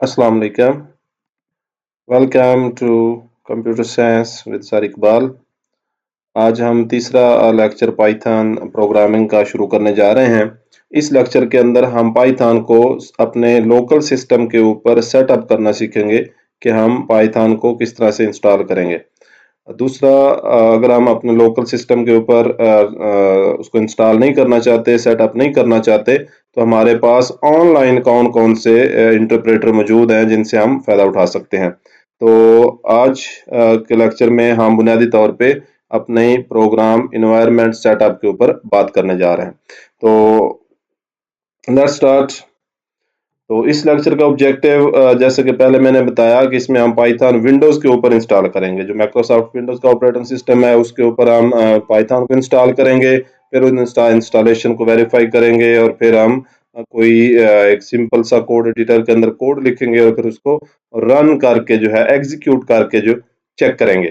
Assalamu alaikum. Welcome to Computer Science with sir Iqbal. आज हम तीसरा लेक्चर पाइथन प्रोग्रामिंग का शुरू करने जा रहे हैं। इस लेक्चर के अंदर हम पाइथन को अपने लोकल सिस्टम के ऊपर सेटअप करना सीखेंगे कि हम पाइथन को किस तरह से इंस्टॉल करेंगे। दूसरा, अगर हम अपने लोकल सिस्टम के ऊपर उसको इंस्टॉल नहीं करना चाहते, सेटअप नहीं करना चाहते, तो हमारे पास ऑनलाइन कौन कौन से इंटरप्रेटर मौजूद हैं जिनसे हम फ़ायदा उठा सकते हैं। तो आज के लेक्चर में हम बुनियादी तौर पे अपने प्रोग्राम इन्वायरमेंट सेटअप के ऊपर बात करने जा रहे हैं। तो लेट्स स्टार्ट। तो इस लेक्चर का ऑब्जेक्टिव, जैसे कि पहले मैंने बताया कि इसमें हम पाइथन विंडोज़ के ऊपर इंस्टॉल करेंगे। जो माइक्रोसॉफ्ट विंडोज़ का ऑपरेटिंग सिस्टम है उसके ऊपर हम पाइथन को इंस्टॉल करेंगे, फिर उन इंस्टॉलेशन को वेरीफाई करेंगे और फिर हम कोई एक सिंपल सा कोड एडिटर के अंदर कोड लिखेंगे और फिर उसको रन करके जो है एग्जीक्यूट करके जो चेक करेंगे।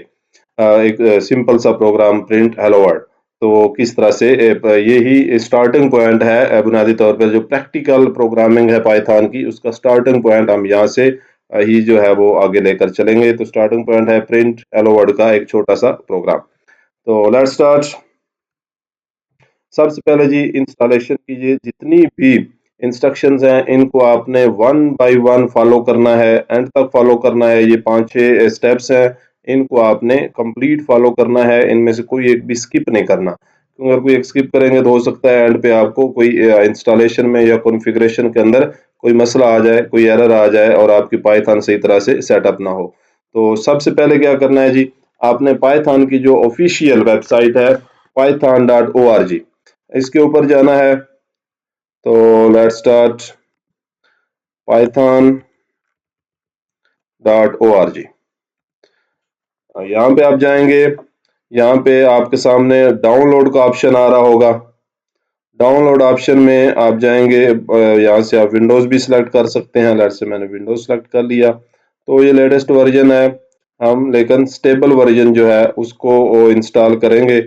एक सिंपल सा प्रोग्राम प्रिंट हेलो वर्ल्ड। तो किस तरह से यही स्टार्टिंग पॉइंट है, बुनियादी तौर पर जो प्रैक्टिकल प्रोग्रामिंग है पाइथन की, उसका स्टार्टिंग पॉइंट हम यहाँ से ही जो है वो आगे लेकर चलेंगे। तो स्टार्टिंग पॉइंट है प्रिंट हेलो वर्ल्ड का एक छोटा सा प्रोग्राम। तो लेट्स स्टार्ट। सबसे पहले जी इंस्टॉलेशन कीजिए। जितनी भी इंस्ट्रक्शंस हैं इनको आपने वन बाय वन फॉलो करना है, एंड तक फॉलो करना है। ये 5-6 स्टेप्स हैं, इनको आपने कंप्लीट फॉलो करना है। इनमें से कोई एक भी स्किप नहीं करना, क्योंकि अगर कोई एक स्किप करेंगे तो हो सकता है एंड पे आपको कोई इंस्टॉलेशन में या कॉन्फ़िगरेशन के अंदर कोई मसला आ जाए, कोई एरर आ जाए और आपकी पाइथन सही तरह से सेटअप ना हो। तो सबसे पहले क्या करना है जी, आपने पाइथन की जो ऑफिशियल वेबसाइट है python.org, इसके ऊपर जाना है। तो लेट्स स्टार्ट python.org। यहाँ पे आप जाएंगे, यहाँ पे आपके सामने डाउनलोड का ऑप्शन आ रहा होगा। डाउनलोड ऑप्शन में आप जाएंगे, यहाँ से आप विंडोज़ भी सिलेक्ट कर सकते हैं। लेट्स से मैंने विंडोज़ सिलेक्ट कर लिया। तो ये लेटेस्ट वर्जन है, हम लेकिन स्टेबल वर्जन जो है उसको इंस्टॉल करेंगे।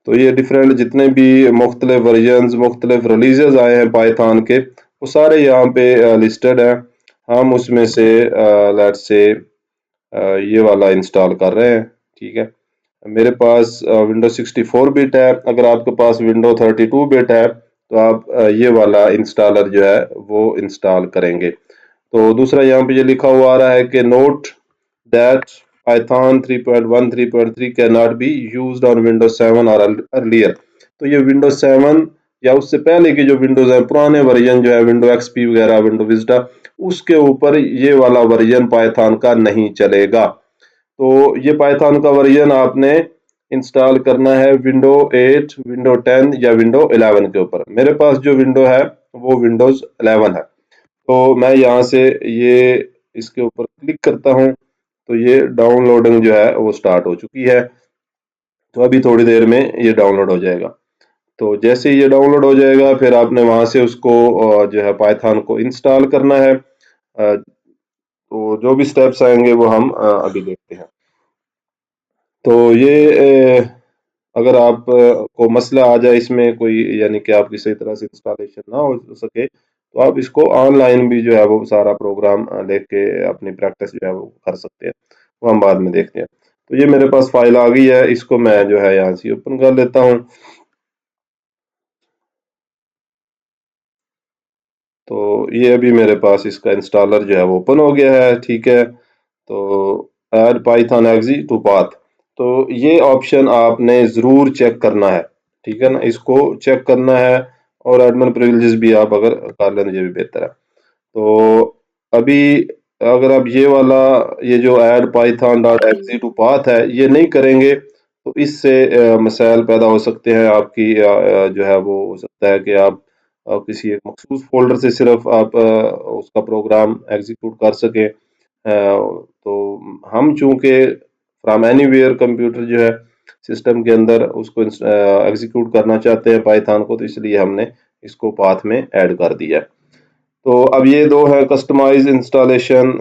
तो ये डिफरेंट जितने भी मुख्तलिफ वर्जन्स, मुख्तलिफ रिलीजेस आए हैं पाइथन के, वो सारे यहाँ पे लिस्टेड हैं। हम उसमें से लेट्स से ये वाला इंस्टॉल कर रहे हैं। ठीक है, मेरे पास विंडो 64 बिट है। अगर आपके पास विंडो 32 बिट है तो आप ये वाला इंस्टॉलर जो है वो इंस्टॉल करेंगे। तो दूसरा यहाँ पे ये लिखा हुआ आ रहा है कि note that Python 3.1 3.3 can not be used on Windows 7 और अर्लियर। तो ये विंडोज 7 या उससे पहले की जो विंडोज है, पुराने वर्जन जो है विंडो एक्सपी वगैरह, विंडो विस्टा, उसके ऊपर ये वाला वर्जन पाइथन का नहीं चलेगा। तो ये पाइथन का वर्जन आपने इंस्टॉल करना है विंडो 8, विंडो 10 या विंडो 11 के ऊपर। मेरे पास जो विंडो है वो विंडोज 11 है। तो मैं यहाँ से ये इसके ऊपर क्लिक करता हूँ, तो ये डाउनलोडिंग जो है वो स्टार्ट हो चुकी है। तो अभी थोड़ी देर में ये डाउनलोड हो जाएगा। तो जैसे ही ये डाउनलोड हो जाएगा फिर आपने वहां से उसको जो है पाइथन को इंस्टॉल करना है। तो जो भी स्टेप्स आएंगे वो हम अभी देखते हैं। तो ये अगर आप को मसला आ जाए इसमें कोई, यानी कि आपकी सही तरह से इंस्टॉलेशन ना हो सके, तो आप इसको ऑनलाइन भी जो है वो सारा प्रोग्राम देख के अपनी प्रैक्टिस जो है वो कर सकते हैं। वो हम बाद में देखते हैं। तो ये मेरे पास फाइल आ गई है, इसको मैं जो है यहाँ से ओपन कर लेता हूँ। तो ये अभी मेरे पास इसका इंस्टॉलर जो है वो ओपन हो गया है। ठीक है, तो add Python exe to path, तो ये ऑप्शन आपने ज़रूर चेक करना है। ठीक है ना, इसको चेक करना है। और एडमिन प्रिविलेजेस भी आप अगर कर लें ये भी बेहतर है। तो अभी अगर आप ये वाला, ये जो add Python dot exe to path है, ये नहीं करेंगे तो इससे मसाइल पैदा हो सकते हैं। आपकी जो है वो हो सकता है कि आप किसी एक मखसूस फोल्डर से सिर्फ आप उसका प्रोग्राम एग्जीक्यूट कर सकें। तो हम चूंकि फ्रॉम एनीवेयर कंप्यूटर जो है सिस्टम के अंदर उसको एग्जीक्यूट करना चाहते हैं पाइथन को, तो इसलिए हमने इसको पाथ में ऐड कर दिया। तो अब ये दो है कस्टमाइज इंस्टॉलेशन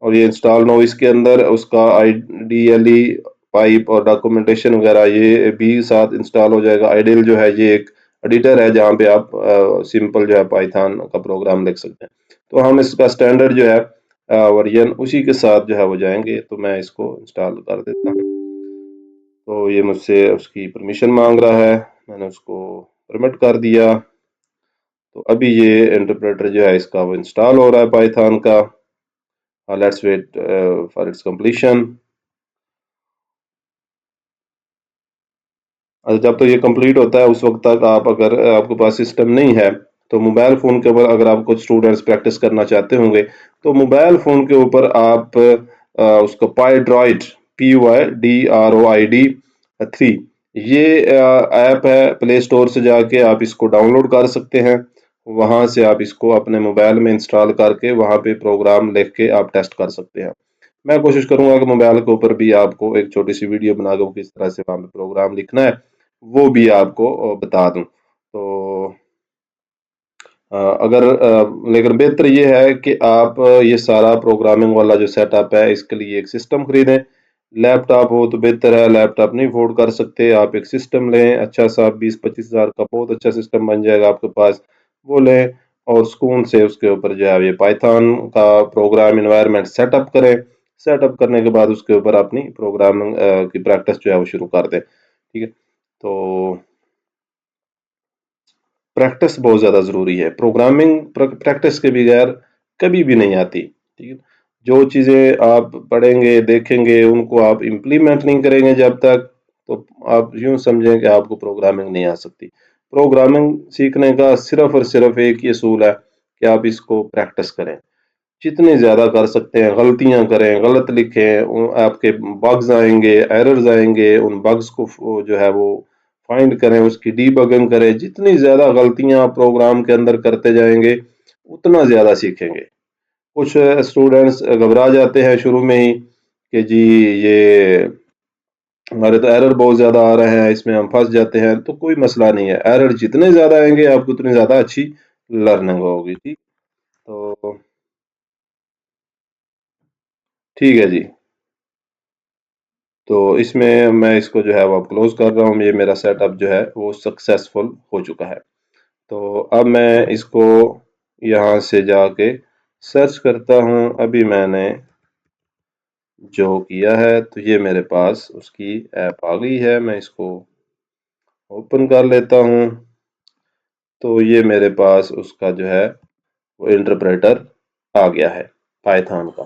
और ये इंस्टॉल नो, इसके अंदर उसका आइडियली पाइप और डॉक्यूमेंटेशन वगैरह ये भी साथ इंस्टॉल हो जाएगा। आइडियल जो है ये एक एडिटर है जहाँ पे आप सिंपल जो है पाइथन का प्रोग्राम लिख सकते हैं। तो हम इसका स्टैंडर्ड जो है वर्जन उसी के साथ जो है वो जाएंगे। तो मैं इसको इंस्टॉल कर देता हूँ। तो ये मुझसे उसकी परमिशन मांग रहा है, मैंने उसको परमिट कर दिया। तो अभी ये इंटरप्रेटर जो है इसका वो इंस्टॉल हो रहा है पाइथन का। Let's wait for its completion. जब तक ये कंप्लीट होता है उस वक्त तक आप, अगर आपके पास सिस्टम नहीं है तो मोबाइल फ़ोन के ऊपर अगर आप कुछ स्टूडेंट्स प्रैक्टिस करना चाहते होंगे तो मोबाइल फ़ोन के ऊपर आप उसको पाइड्रॉइड PYDROID 3 ये ऐप है, प्ले स्टोर से जाके आप इसको डाउनलोड कर सकते हैं। वहाँ से आप इसको अपने मोबाइल में इंस्टॉल करके वहाँ पे प्रोग्राम लिख के आप टेस्ट कर सकते हैं। मैं कोशिश करूंगा कि मोबाइल के ऊपर भी आपको एक छोटी सी वीडियो बना दूं किस तरह से वहाँ पे प्रोग्राम लिखना है, वो भी आपको बता दूं। तो अगर लेकिन बेहतर ये है कि आप ये सारा प्रोग्रामिंग वाला जो सेटअप है इसके लिए एक सिस्टम खरीदें। लैपटॉप हो तो बेहतर है, लैपटॉप नहीं अफोर्ड कर सकते आप एक सिस्टम लें अच्छा सा, 20-25 हज़ार का बहुत अच्छा सिस्टम बन जाएगा आपके पास, वो लें और सुकून से उसके ऊपर जो है ये पाइथन का प्रोग्राम इन्वायरमेंट सेटअप करें। सेटअप करने के बाद उसके ऊपर अपनी प्रोग्रामिंग की प्रैक्टिस जो है वो शुरू कर दें। ठीक है, तो प्रैक्टिस बहुत ज़्यादा ज़रूरी है। प्रोग्रामिंग प्रैक्टिस के बगैर कभी भी नहीं आती। ठीक है, जो चीज़ें आप पढ़ेंगे देखेंगे उनको आप इम्प्लीमेंट नहीं करेंगे जब तक, तो आप यूं समझें कि आपको प्रोग्रामिंग नहीं आ सकती। प्रोग्रामिंग सीखने का सिर्फ और सिर्फ एक ही असूल है कि आप इसको प्रैक्टिस करें, जितनी ज़्यादा कर सकते हैं, गलतियां करें, गलत लिखें, आपके बग्स आएंगे, एरर्स आएंगे, उन बग्स को जो है वो फाइंड करें, उसकी डीबगिंग करें। जितनी ज़्यादा गलतियां आप प्रोग्राम के अंदर करते जाएंगे उतना ज़्यादा सीखेंगे। कुछ स्टूडेंट्स घबरा जाते हैं शुरू में ही कि जी ये हमारे तो एरर बहुत ज़्यादा आ रहे हैं, इसमें हम फंस जाते हैं। तो कोई मसला नहीं है, एरर जितने ज़्यादा आएंगे आपको उतनी ज़्यादा अच्छी लर्निंग होगी। ठीक, तो ठीक है जी। तो इसमें मैं इसको जो है वो क्लोज कर रहा हूँ। ये मेरा सेटअप जो है वो सक्सेसफुल हो चुका है। तो अब मैं इसको यहाँ से जाके सर्च करता हूँ। अभी मैंने जो किया है तो ये मेरे पास उसकी ऐप आ गई है, मैं इसको ओपन कर लेता हूँ। तो ये मेरे पास उसका जो है वो इंटरप्रेटर आ गया है पाइथन का।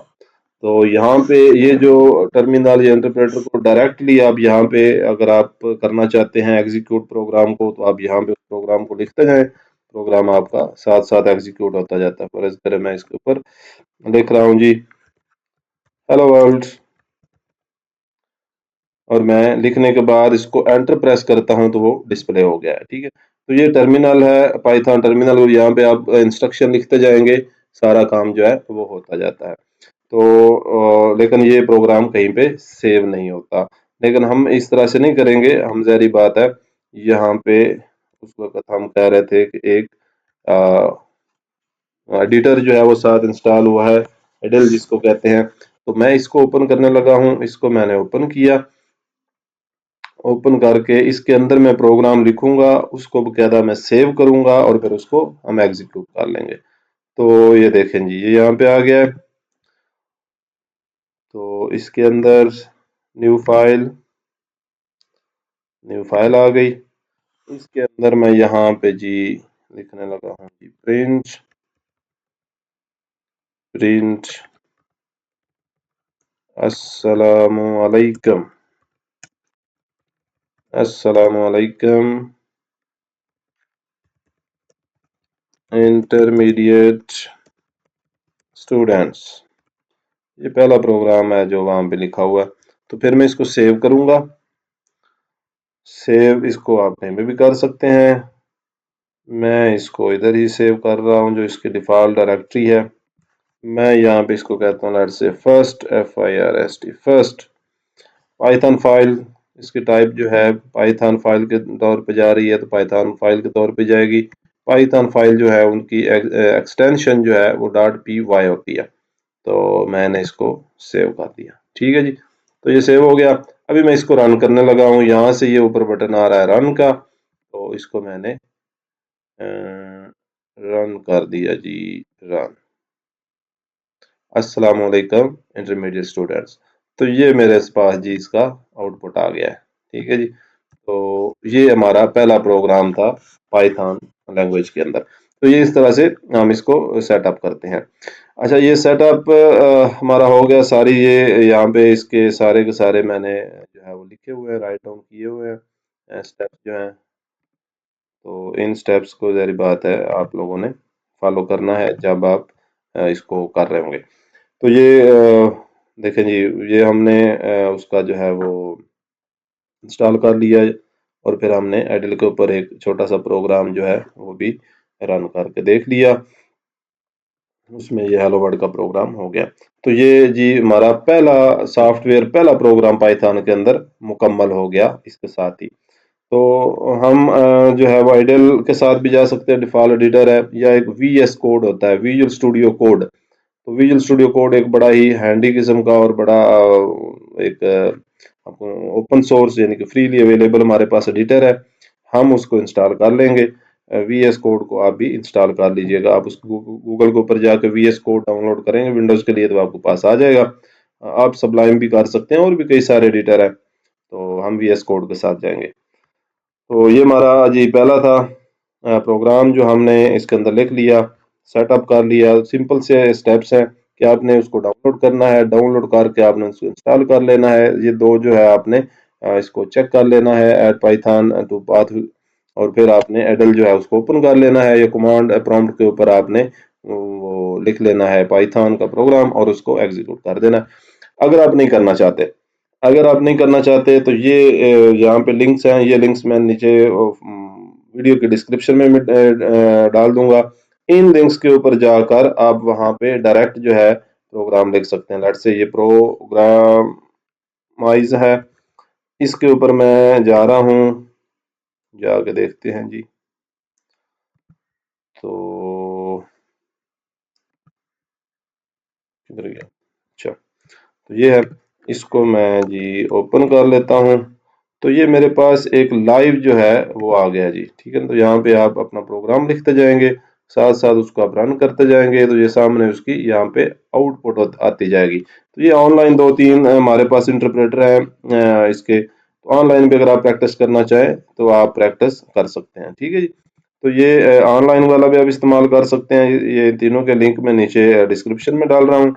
तो यहाँ पे ये जो टर्मिनल या इंटरप्रेटर को डायरेक्टली आप यहाँ पे अगर आप करना चाहते हैं एग्जीक्यूट प्रोग्राम को, तो आप यहाँ पे उस प्रोग्राम को लिखते जाएं, प्रोग्राम आपका साथ साथ एग्जीक्यूट होता जाता है। फर्ज करें मैं इसके ऊपर लिख रहा हूँ जी हेलो वर्ल्ड, और मैं लिखने के बाद इसको एंटर प्रेस करता हूँ तो वो डिस्प्ले हो गया है। ठीक है, तो ये टर्मिनल है, पाइथन टर्मिनल, और यहाँ पे आप इंस्ट्रक्शन लिखते जाएंगे, सारा काम जो है वो होता जाता है। तो लेकिन ये प्रोग्राम कहीं पे सेव नहीं होता। लेकिन हम इस तरह से नहीं करेंगे, हम ज़ाहिर बात है यहाँ पे उस वक्त हम कह रहे थे कि एक एडिटर जो है वो साथ इंस्टॉल हुआ है, एडल जिसको कहते हैं। तो मैं इसको ओपन करने लगा हूँ, इसको मैंने ओपन किया। ओपन करके इसके अंदर मैं प्रोग्राम लिखूंगा, उसको बकायदा मैं सेव करूंगा और फिर उसको हम एग्जीक्यूट कर लेंगे। तो ये देखें जी, ये यहाँ पे आ गया है। तो इसके अंदर न्यू फाइल, न्यू फाइल आ गई। इसके अंदर मैं यहाँ पे जी लिखने लगा हूँ जी प्रिंट, प्रिंट अस्सलामु अलैकुम, अस्सलामु अलैकुम इंटरमीडिएट स्टूडेंट्स। ये पहला प्रोग्राम है जो वहां पे लिखा हुआ है। तो फिर मैं इसको सेव करूंगा। सेव इसको आप कहीं पे भी कर सकते हैं, मैं इसको इधर ही सेव कर रहा हूँ जो इसकी डिफ़ॉल्ट डायरेक्टरी है। मैं यहाँ पे इसको कहता हूँ let's say first, FIRST first Python file. इसकी टाइप जो है पाइथन फाइल के तौर पे जा रही है तो पाइथन फाइल के तौर पे जाएगी। पाइथन फाइल जो है उनकी एक्सटेंशन जो है वो .py होती है। तो मैंने इसको सेव कर दिया। ठीक है जी, तो ये सेव हो गया। अभी मैं इसको रन करने लगा हूँ, यहाँ से ये ऊपर बटन आ रहा है रन का, तो इसको मैंने रन कर दिया जी, रन। अस्सलाम वालेकुम इंटरमीडिएट स्टूडेंट्स। तो ये मेरे पास जी इसका आउटपुट आ गया है, ठीक है जी। तो ये हमारा पहला प्रोग्राम था पाइथन लैंग्वेज के अंदर। तो ये इस तरह से हम इसको सेटअप करते हैं। अच्छा, ये सेटअप हमारा हो गया। सारी ये यहाँ पे इसके सारे के सारे मैंने जो है वो लिखे हुए हैं, राइट डाउन किए हुए हैं स्टेप्स जो हैं। तो इन स्टेप्स को ज़ाहिर बात है आप लोगों ने फॉलो करना है जब आप इसको कर रहे होंगे। तो ये देखें जी, ये हमने उसका जो है वो इंस्टॉल कर लिया है और फिर हमने आइडल के ऊपर एक छोटा सा प्रोग्राम जो है वो भी रन करके देख लिया। उसमें ये हेलो वर्ल्ड का प्रोग्राम हो गया। तो ये जी हमारा पहला सॉफ्टवेयर, पहला प्रोग्राम पाइथन के अंदर मुकम्मल हो गया इसके साथ ही। तो हम जो है वो आइडल के साथ भी जा सकते हैं, डिफ़ॉल्ट एडिटर है, या एक वीएस कोड होता है, विजुअल स्टूडियो कोड। तो विजुअल स्टूडियो कोड एक बड़ा ही हैंडी किस्म का और बड़ा एक ओपन सोर्स यानी कि फ्रीली अवेलेबल हमारे पास एडिटर है। हम उसको इंस्टॉल कर लेंगे। वीएस कोड को आप भी इंस्टॉल कर लीजिएगा। आप उसको गूगल के ऊपर जाकर वीएस कोड डाउनलोड करेंगे विंडोज़ के लिए तो आपको पास आ जाएगा। आप सबलाइम भी कर सकते हैं और भी कई सारे एडिटर है। तो हम वीएस कोड के साथ जाएंगे। तो ये हमारा जी पहला था प्रोग्राम जो हमने इसके अंदर लिख लिया, सेटअप कर लिया। सिंपल से स्टेप्स हैं कि आपने उसको डाउनलोड करना है, डाउनलोड करके आपने उसको इंस्टॉल कर लेना है। ये दो जो है आपने इसको चेक कर लेना है, ऐड पाइथन टू पाथ, और फिर आपने एडल जो है उसको ओपन कर लेना है। ये कमांड प्रॉम्प्ट के ऊपर आपने वो लिख लेना है पाइथन का प्रोग्राम और उसको एग्जीक्यूट कर देना है। अगर आप नहीं करना चाहते, तो ये यहाँ पे लिंक्स हैं, ये लिंक्स मैं नीचे वीडियो के डिस्क्रिप्शन में डाल दूंगा। इन लिंक्स के ऊपर जाकर आप वहाँ पे डायरेक्ट जो है प्रोग्राम लिख सकते हैं। लेट्स से ये प्रोग्रामाइज है, इसके ऊपर मैं जा रहा हूँ, जाके देखते हैं जी। तो किधर गया? अच्छा, तो ये है, इसको मैं जी ओपन कर लेता हूँ। तो ये मेरे पास एक लाइव जो है वो आ गया जी, ठीक है। तो यहाँ पे आप अपना प्रोग्राम लिखते जाएंगे, साथ साथ उसको आप रन करते जाएंगे, तो ये सामने उसकी यहाँ पे आउटपुट आती जाएगी। तो ये ऑनलाइन दो तीन हमारे पास इंटरप्रेटर है इसके। तो ऑनलाइन भी अगर आप प्रैक्टिस करना चाहें तो आप प्रैक्टिस कर सकते हैं, ठीक है जी। तो ये ऑनलाइन वाला भी आप इस्तेमाल कर सकते हैं। ये तीनों के लिंक मैं नीचे डिस्क्रिप्शन में डाल रहा हूँ।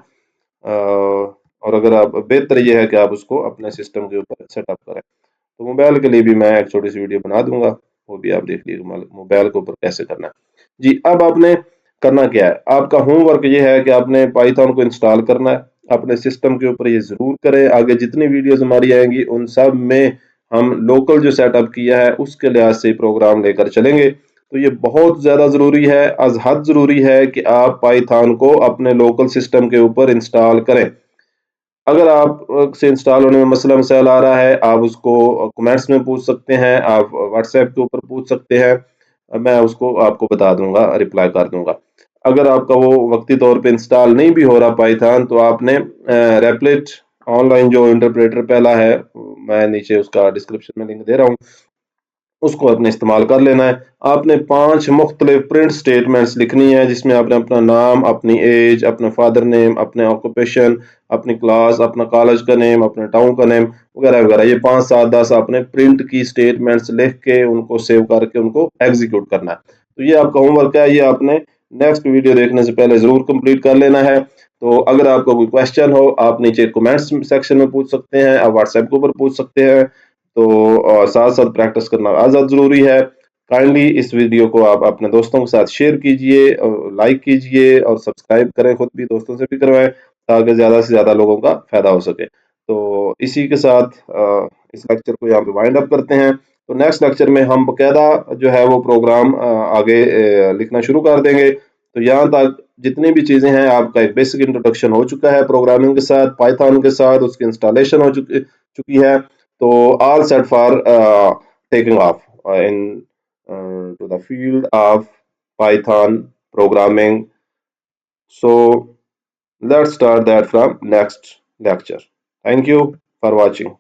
और अगर आप, बेहतर ये है कि आप उसको अपने सिस्टम के ऊपर सेटअप करें। तो मोबाइल के लिए भी मैं एक छोटी सी वीडियो बना दूंगा, वो भी आप देख लीजिए मोबाइल के ऊपर कैसे करना है जी। अब आपने करना क्या है, आपका होमवर्क ये है कि आपने पाइथन को इंस्टॉल करना है अपने सिस्टम के ऊपर। ये जरूर करें। आगे जितनी वीडियोस हमारी आएंगी उन सब में हम लोकल जो सेटअप किया है उसके लिहाज से प्रोग्राम लेकर चलेंगे। तो ये बहुत ज्यादा जरूरी है, अज हद जरूरी है कि आप पाइथन को अपने लोकल सिस्टम के ऊपर इंस्टॉल करें। अगर आप से इंस्टॉल होने में मसला मसाइल आ रहा है, आप उसको कमेंट्स में पूछ सकते हैं, आप व्हाट्सएप के ऊपर पूछ सकते हैं। मैं उसको आपको बता दूंगा, रिप्लाई कर दूंगा। अगर आपका वो वक्ती तौर पे इंस्टॉल नहीं भी हो रहा पाइथन, तो आपने रेपलेट ऑनलाइन जो इंटरप्रेटर पहला है, मैं नीचे उसका डिस्क्रिप्शन में लिंक दे रहा हूँ, उसको आपने इस्तेमाल कर लेना है। आपने 5 मुख्तलिफ प्रिंट स्टेटमेंट्स लिखनी है जिसमें आपने अपना नाम, अपनी एज, अपना फादर नेम, अपने ऑक्यूपेशन, अपनी क्लास, अपना कॉलेज का नेम, अपने टाउन का नेम वगैरह वगैरह। ये 5 7 10 आपने प्रिंट की स्टेटमेंट्स लिख के उनको सेव करके उनको एग्जीक्यूट करना है। तो ये आपका होमवर्क है, ये आपने नेक्स्ट वीडियो देखने से पहले जरूर कंप्लीट कर लेना है। तो अगर आपको कोई क्वेश्चन हो आप नीचे कमेंट्स सेक्शन में पूछ सकते हैं, आप व्हाट्सएप के ऊपर पूछ सकते हैं। तो साथ साथ प्रैक्टिस करना आज़ाद ज़रूरी है। काइंडली इस वीडियो को आप अपने दोस्तों के साथ शेयर कीजिए, लाइक कीजिए और सब्सक्राइब करें, खुद भी दोस्तों से भी करवाएं ताकि ज़्यादा से ज़्यादा लोगों का फ़ायदा हो सके। तो इसी के साथ इस लेक्चर को यहाँ पे वाइंड अप करते हैं। तो नेक्स्ट लेक्चर में हम बकायदा जो है वो प्रोग्राम आगे लिखना शुरू कर देंगे। तो यहाँ तक जितनी भी चीज़ें हैं आपका एक बेसिक इंट्रोडक्शन हो चुका है प्रोग्रामिंग के साथ, पाइथन के साथ उसकी इंस्टॉलेशन हो चुकी है। So all set for taking off in to the field of Python programming. So let's start that from next lecture. Thank you for watching.